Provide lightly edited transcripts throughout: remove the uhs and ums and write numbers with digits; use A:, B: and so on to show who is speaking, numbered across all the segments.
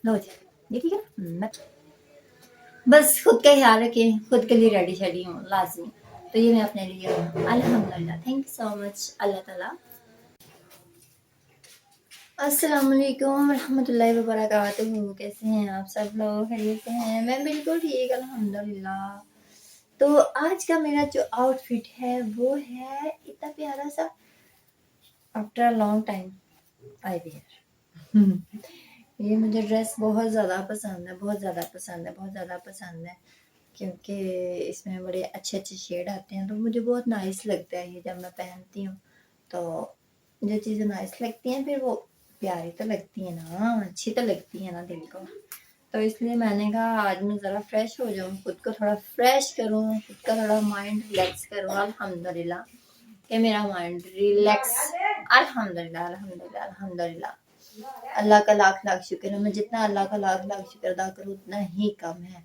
A: लो जी, ये ठीक है बस खुद का ख्याल रखें, खुद के लिए रेडी शेडी हूँ लाजमी। तो ये मैं अपने लिए हूँ अल्हम्दुलिल्लाह। Thank you so much. अल्लाह ताला। अस्सलाम वालेकुम रहमतुल्लाहि व बरकातुहू। कैसे हैं आप सब लोग? खैरियत से हैं? मैं बिल्कुल ठीक अल्हम्दुलिल्लाह। तो आज का मेरा जो आउटफिट है वो है इतना प्यारा सा, after a long time I wear. ये मुझे ड्रेस बहुत ज़्यादा पसंद है, बहुत ज़्यादा पसंद है, बहुत ज़्यादा पसंद है, क्योंकि इसमें बड़े अच्छे अच्छे शेड आते हैं तो मुझे बहुत नाइस लगता है ये जब मैं पहनती हूँ। तो जो चीज़ें नाइस लगती हैं फिर वो प्यारी तो लगती है ना, अच्छी तो लगती है ना दिल को। तो इसलिए मैंने कहा आज मैं ज़रा फ्रेश हो जाऊँ, खुद को थोड़ा फ्रेश करूँ, खुद का थोड़ा माइंड रिलैक्स करूँ। अल्हम्दुलिल्लाह कि मेरा माइंड रिलैक्स, अल्हम्दुलिल्लाह अल्हम्दुलिल्लाह अल्हम्दुलिल्लाह। अल्लाह का लाख लाख शुक्र है। मैं जितना अल्लाह का लाख लाख शुक्र अदा करूँ उतना ही कम है।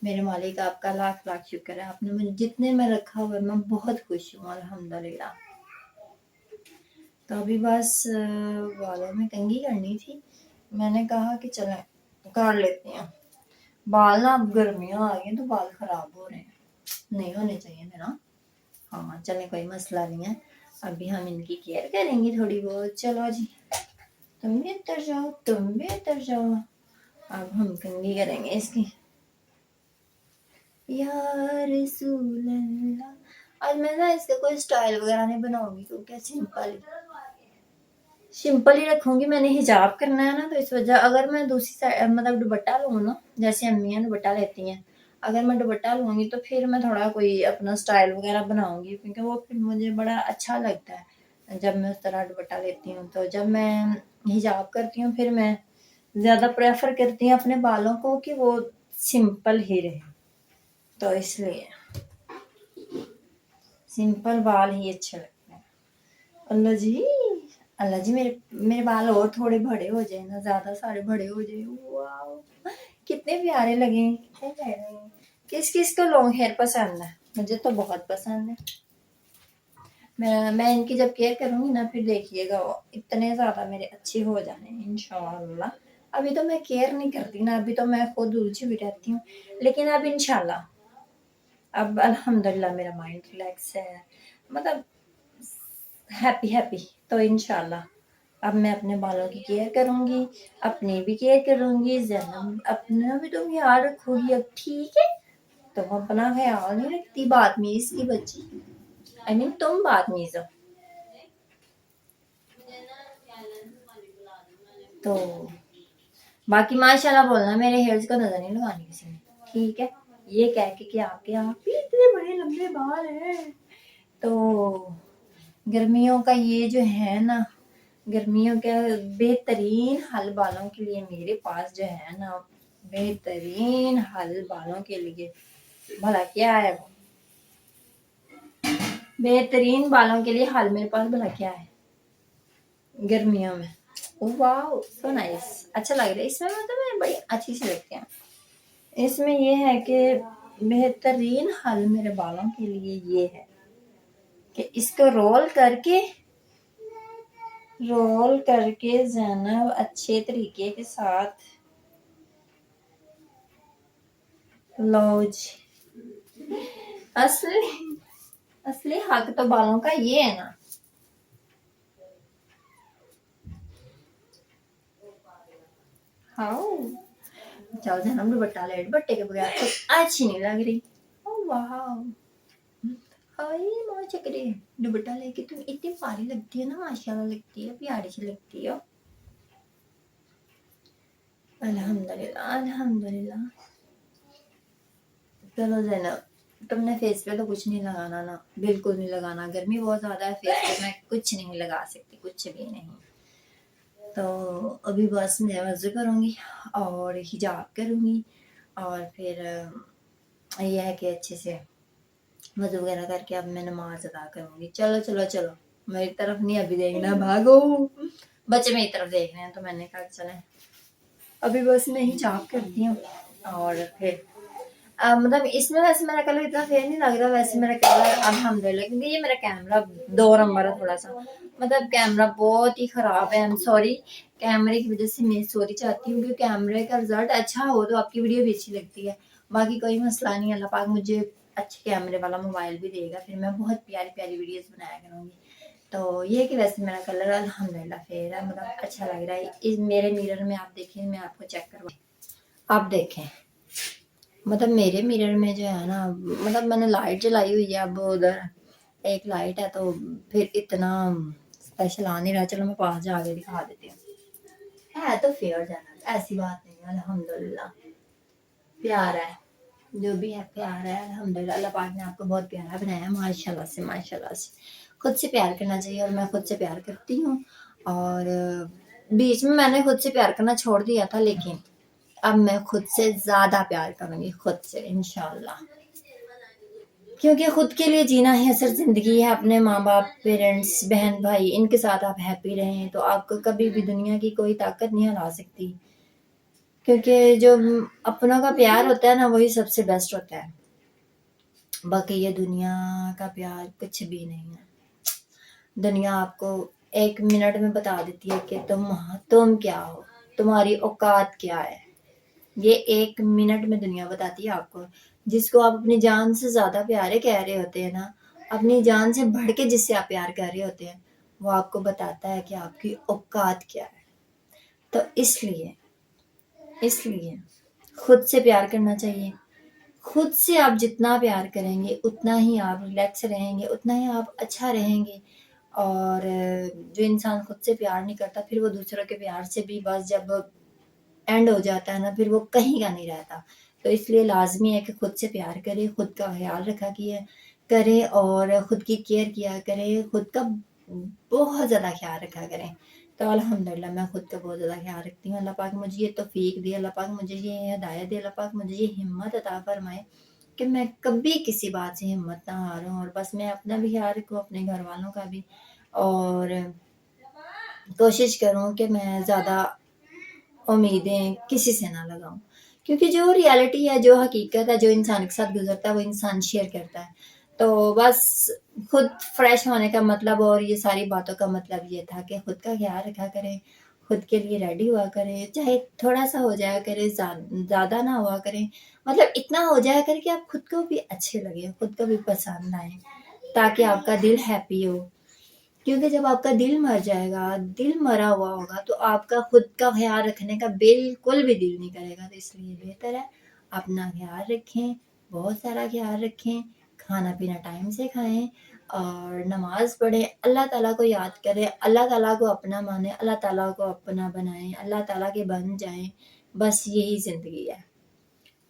A: मेरे मालिक आपका लाख लाख शुक्र है, आपने मुझे जितने में रखा हुआ है मैं बहुत खुश हूँ अल्हम्दुलिल्लाह। तो अभी बस बालों में कंघी करनी थी, मैंने कहा कि चलें कर लेते हैं। बाल ना अब गर्मियाँ आ गई तो बाल खराब हो रहे हैं, नहीं होने चाहिए थे ना। हाँ चलें, कोई मसला नहीं है, अभी हम इनकी केयर करेंगे थोड़ी बहुत। चलो जी, तुम भी अंदर जाओ, तुम भी अंदर जाओ। अब हम कंघी करेंगे इसकी। या रसूल अल्लाह। आज मैं ना इसका कोई स्टाइल वगैरह नहीं बनाऊंगी क्योंकि सिंपल ही रखूंगी। मैंने हिजाब करना है ना, तो इस वजह अगर मैं दूसरी साइड मतलब दुपट्टा लूँ ना, जैसे अम्मियाँ दुपट्टा लेती हैं, अगर मैं दुपट्टा लूँगी तो फिर मैं थोड़ा कोई अपना स्टाइल वगैरह बनाऊंगी, क्योंकि वो फिर मुझे बड़ा अच्छा लगता है जब मैं उस तरह दुपट्टा लेती हूँ। तो जब मैं हिजाब करती हूँ फिर मैं ज़्यादा प्रेफर करती हूँ अपने बालों को कि वो सिंपल ही रहे, तो इसलिए सिंपल बाल ही अच्छे लगते हैं। अल्लाह जी, अल्लाह जी, मेरे मेरे बाल और थोड़े बड़े हो जाए ना, ज्यादा सारे बड़े हो जाए। वाह कितने प्यारे लगे, कितने प्यारे लगे। किस किस को लॉन्ग हेयर पसंद है? मुझे तो बहुत पसंद है। मैं इनकी जब केयर करूंगी ना फिर देखिएगा वो इतने ज्यादा मेरे अच्छे हो जाने इंशाल्लाह। अभी तो मैं केयर नहीं करती ना, अभी तो मैं खुद उलझी हुई रहती हूँ, लेकिन अब इंशाल्लाह, अब अल्हम्दुलिल्लाह मेरा माइंड रिलैक्स है, मतलब हैप्पी हैप्पी। तो इंशाल्लाह अब मैं अपने बालों की केयर करूंगी, अपनी भी केयर करूंगी, जैनब अपना भी तुम ख्याल रखोगी अब, ठीक है? तुम अपना ख्याल नहीं रखती, बातमीज की बच्ची। आई मीन तुम बातमीज हो। तो बाकी माशाल्लाह बोलना, मेरे हेयर्स को नजर नहीं लगानी किसी ने, ठीक है? ये कह के कि आपके आप ही इतने बड़े लंबे बाल हैं। तो गर्मियों का ये जो है ना, गर्मियों के बेहतरीन हल बालों के लिए मेरे पास जो है ना, बेहतरीन हल बालों के लिए भला क्या है? वो बेहतरीन बालों के लिए हल मेरे पास भला क्या है गर्मियों में? वाह सो नाइस, अच्छा लग रहा है इसमें, मतलब मैं बड़ी अच्छी सी लगती है। इसमें ये है कि बेहतरीन हल मेरे बालों के लिए ये है कि इसको रोल करके जैनब अच्छे तरीके के साथ लो जी। असली असली हक तो बालों का ये है ना। हाँ चल जैनब दुपट्टा ले, दुपट्टे के बगैर तो अच्छी नहीं लग रही। ओ वाह, हाय माँ चक्रे, दुपट्टा लेके तुम इतनी प्यारी लगती है ना, माशाल्लाह लगती है, प्यारी सी लगती है। अल्हम्दुलिल्लाह अल्हम्दुलिल्लाह। चलो जैनब, तुमने फेस पे तो कुछ नहीं लगाना ना, बिल्कुल नहीं लगाना, गर्मी बहुत ज्यादा है, फेस पे मैं कुछ नहीं लगा सकती, कुछ भी नहीं। तो अभी बस मैं वज़ू करूँगी और हिजाब करूँगी, और फिर यह है कि अच्छे से वज़ू वगैरह करके अब मैं नमाज अदा करूँगी। चलो चलो चलो, मेरी तरफ नहीं अभी देखना, भागो, बच्चे मेरी तरफ देख रहे हैं, तो मैंने कहा चलें अभी बस मैं हिजाब करती हूँ और फिर मतलब इसमें वैसे मेरा कलर इतना फेयर नहीं लग रहा, वैसे मेरा कलर अल्हम्दुलिल्लाह, क्योंकि ये मेरा कैमरा 2 नंबर है थोड़ा सा, मतलब कैमरा बहुत ही खराब है। आई एम सॉरी, कैमरे की वजह से मैं सॉरी चाहती हूँ, क्योंकि कैमरे का रिजल्ट अच्छा हो तो आपकी वीडियो भी अच्छी लगती है। बाकी कोई मसला नहीं, अल्लाह पाक मुझे अच्छे कैमरे वाला मोबाइल भी देगा, फिर मैं बहुत प्यारी प्यारी वीडियोस बनाया करूँगी। तो ये कि वैसे मेरा कलर अल्हम्दुलिल्लाह फेयर है, मतलब अच्छा लग रहा है। इस मेरे मिरर में आप देखें, मैं आपको चेक करूँ, आप देखें, मतलब मेरे मिरर में जो है ना, मतलब मैंने लाइट जलाई हुई है, अब उधर एक लाइट है, तो फिर इतना स्पेशल आ नहीं रहा। चलो मैं पास जाके दिखा देती हूँ। है तो फेयर जाना, ऐसी बात नहीं है, अल्हम्दुलिल्लाह प्यार है, जो भी है प्यार है अल्हम्दुलिल्लाह। अल्लाह पाक ने आपको बहुत प्यारा बनाया है, माशाल्लाह से माशाल्लाह से। खुद से प्यार करना चाहिए, और मैं खुद से प्यार करती हूँ। और बीच में मैंने खुद से प्यार करना छोड़ दिया था, लेकिन अब मैं खुद से ज्यादा प्यार करूंगी, खुद से इंशाल्लाह। क्योंकि खुद के लिए जीना ही असल जिंदगी है। अपने माँ बाप, पेरेंट्स, बहन भाई, इनके साथ आप हैप्पी रहें, तो आपको कभी भी दुनिया की कोई ताकत नहीं हरा सकती। क्योंकि जो अपनों का प्यार होता है ना, वही सबसे बेस्ट होता है। बाकी ये दुनिया का प्यार कुछ भी नहीं है। दुनिया आपको 1 मिनट में बता देती है कि तुम क्या हो, तुम्हारी औकात क्या है। ये 1 मिनट में दुनिया बताती है आपको। जिसको आप अपनी जान से ज्यादा प्यारे कह रहे होते हैं ना, अपनी जान से बढ़ के जिससे आप प्यार कर रहे होते हैं, वो आपको बताता है कि आपकी औकात क्या है। तो इसलिए इसलिए खुद से प्यार करना चाहिए। खुद से आप जितना प्यार करेंगे, उतना ही आप रिलैक्स रहेंगे, उतना ही आप अच्छा रहेंगे। और जो इंसान खुद से प्यार नहीं करता, फिर वो दूसरों के प्यार से भी बस जब एंड हो जाता है ना, फिर वो कहीं का नहीं रहता। तो इसलिए लाजमी है कि खुद से प्यार करें, खुद का ख्याल रखा किया करें, और खुद की केयर किया करें, खुद का बहुत ज़्यादा ख्याल रखा करें। तो अल्हम्दुलिल्लाह मैं खुद का बहुत ज़्यादा ख्याल रखती हूँ। अल्लाह पाक मुझे ये तौफीक दे, अल्लाह पाक मुझे ये हिदायत दे, अल्लाह पाक मुझे ये हिम्मत अता फरमाए कि मैं कभी किसी बात से हिम्मत ना हारूं, और बस मैं अपना भी ख्याल रखूँ, अपने घर वालों का भी। और कोशिश करूँ कि मैं ज़्यादा उम्मीदें किसी से ना लगाऊं, क्योंकि जो रियलिटी है, जो हकीकत है, जो इंसान के साथ गुजरता है, वो इंसान शेयर करता है। तो बस खुद फ्रेश होने का मतलब, और ये सारी बातों का मतलब ये था कि खुद का ख्याल रखा करें, खुद के लिए रेडी हुआ करें, चाहे थोड़ा सा हो जाया करे, ज्यादा ना हुआ करें, मतलब इतना हो जाया करे कि आप खुद को भी अच्छे लगे, खुद को भी पसंद आए, ताकि आपका दिल हैप्पी हो। क्योंकि जब आपका दिल मर जाएगा, दिल मरा हुआ होगा, तो आपका खुद का ख्याल रखने का बिल्कुल भी दिल नहीं करेगा। तो इसलिए बेहतर है अपना ख्याल रखें, बहुत सारा ख्याल रखें, खाना पीना टाइम से खाएं, और नमाज पढ़ें, अल्लाह ताला को याद करें, अल्लाह ताला को अपना माने, अल्लाह ताला को अपना बनाएं, अल्लाह ताला के बन जाएं। बस यही जिंदगी है।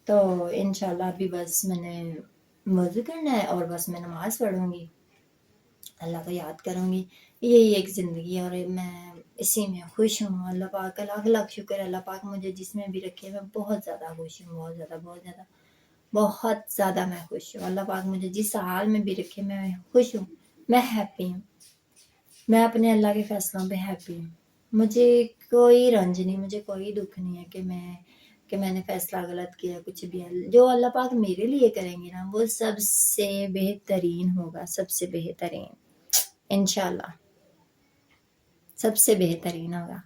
A: तो इंशाल्लाह अभी बस मैंने वज़ू करना है, और बस मैं नमाज पढ़ूंगी, अल्लाह को याद करूंगी। यही एक ज़िंदगी है, और मैं इसी में खुश हूँ। अल्लाह पाक का लाख लाख शुक्र है, अल्लाह पाक मुझे जिसमें भी रखे, मैं बहुत ज़्यादा खुश हूँ, बहुत ज़्यादा बहुत ज़्यादा बहुत ज़्यादा मैं खुश हूँ। अल्लाह पाक मुझे जिस हाल में भी रखे, मैं खुश हूँ, मैं हैप्पी हूँ। मैं अपने अल्लाह के फैसलों पे हैप्पी हूँ। मुझे कोई रंज नहीं, मुझे कोई दुख नहीं है कि मैंने फैसला गलत किया, कुछ भी है। जो अल्लाह पाक मेरे लिए करेंगे ना, वो सबसे बेहतरीन होगा, सबसे बेहतरीन, इंशाल्लाह सबसे बेहतरीन होगा।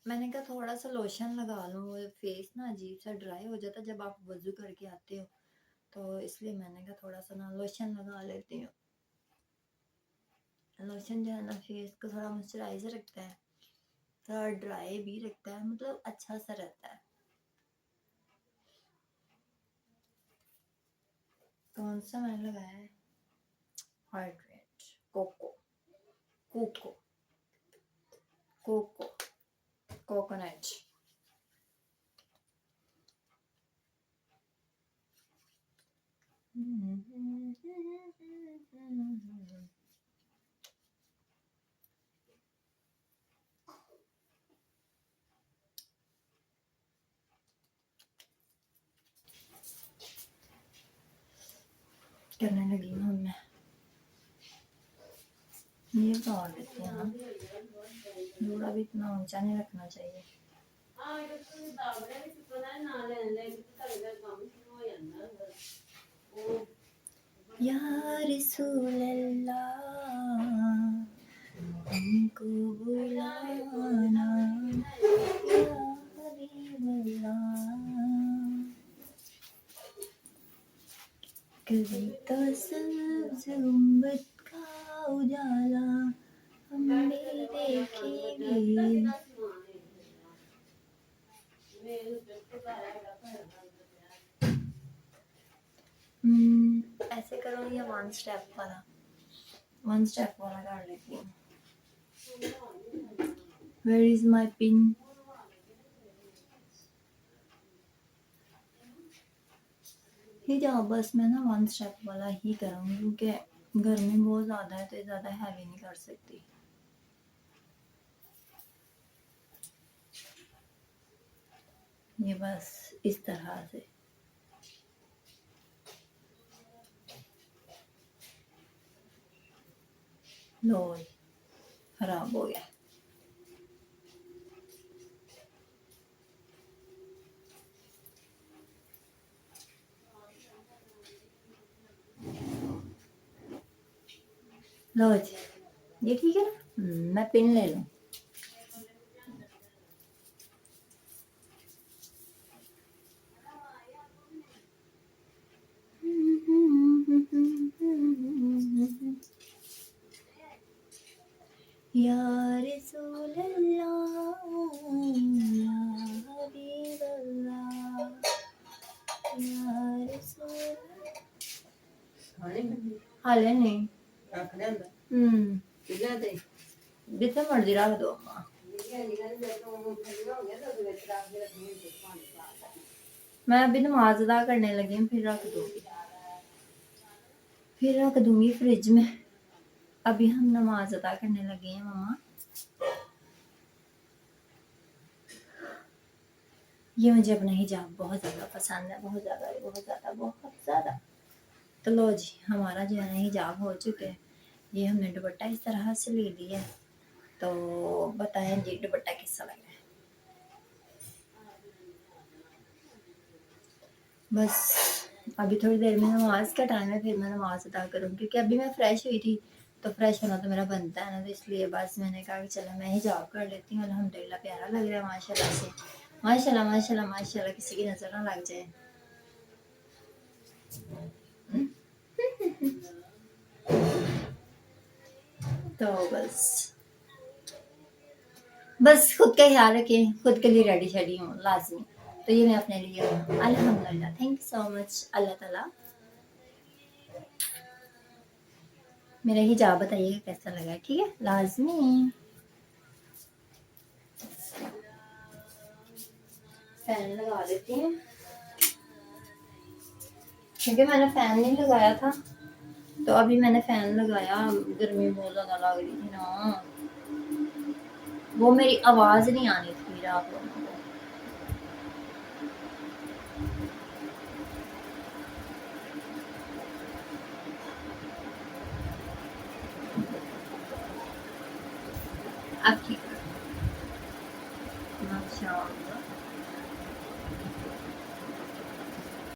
A: मैंने कहा थोड़ा सा लोशन लगा लूँ, वो फेस ना अजीब सा ड्राई हो जाता है जब आप वजू करके आते हो, तो इसलिए मैंने कहा थोड़ा सा ना लोशन लगा लेती हूँ। लोशन जो है ना फेस को थोड़ा मॉइस्चराइजर रखता है, थोड़ा ड्राई भी रखता है, मतलब अच्छा सा रहता है। कौन सा मैंने लगाया है? Hydrate coco, coco coco coconut. करने लगी हूँ मैं, ये तो और देते हैं ना, जोड़ा भी इतना ऊंचा नहीं रखना चाहिए। या रसूल अल्लाह हमको बुलाना, या हबीबल्लाह कभी तो सब्ज़ गुंबद का उजाला हम भी देखेंगे। ऐसे करो या वन स्टेप वाला कर लेती हूँ। Where is my pin? ये जाओ, बस मैं ना वन स्टेप वाला ही करूँगी क्योंकि गर्मी बहुत ज़्यादा है, तो ये ज़्यादा हैवी नहीं कर सकती। ये बस इस तरह से। लो खराब हो गया। लो जी, ये ठीक है ना? मैं पिन ले लूँ। या रसूल अल्लाह या हबीब अल्लाह या रसूल। हाले नहीं जिथे मर्जी रख दो। मैं अभी नमाज अदा करने लगी हूँ, फिर रख दूंगी फ्रिज में। अभी हम नमाज अदा करने लगे हैं मम्मा। ये मुझे अपना हिजाब बहुत ज़्यादा पसंद है, बहुत ज़्यादा। तो लो जी, हमारा जो है ना हिजाब हो चुके हैं। ये हमने दुपट्टा इस तरह से ले लिया है, तो बताएं जी दुपट्टा कैसा लग रहा है। बस अभी थोड़ी देर में नमाज का टाइम है, फिर मैं नमाज अदा करूँ क्योंकि अभी मैं फ्रेश हुई थी, तो फ्रेश होना तो मेरा बनता है ना, तो इसलिए बस मैंने कहा कि चलो मैं हिजाब कर लेती हूँ। अल्हम्दुलिल्लाह प्यारा लग रहा है माशाल्लाह से, माशाल्लाह, किसी की नजर ना लग जाए। तो बस खुद का ख्याल रखें, खुद के लिए रेडी शेडी हूँ लाजमी। तो ये मैं अपने लिए हूँ। अल्हम्दुलिल्लाह, थैंक यू सो मच। अल्लाह ताला मेरा हिजाब बताइएगा कैसा लगा, ठीक है? लाजमी। फैन लगा देती हूँ क्योंकि मैंने फैन नहीं लगाया था, तो अभी मैंने फैन लगाया। गर्मी बहुत ज्यादा लग रही थी ना, वो मेरी आवाज नहीं आनी थी फिर आप लोगों को। अब ठीक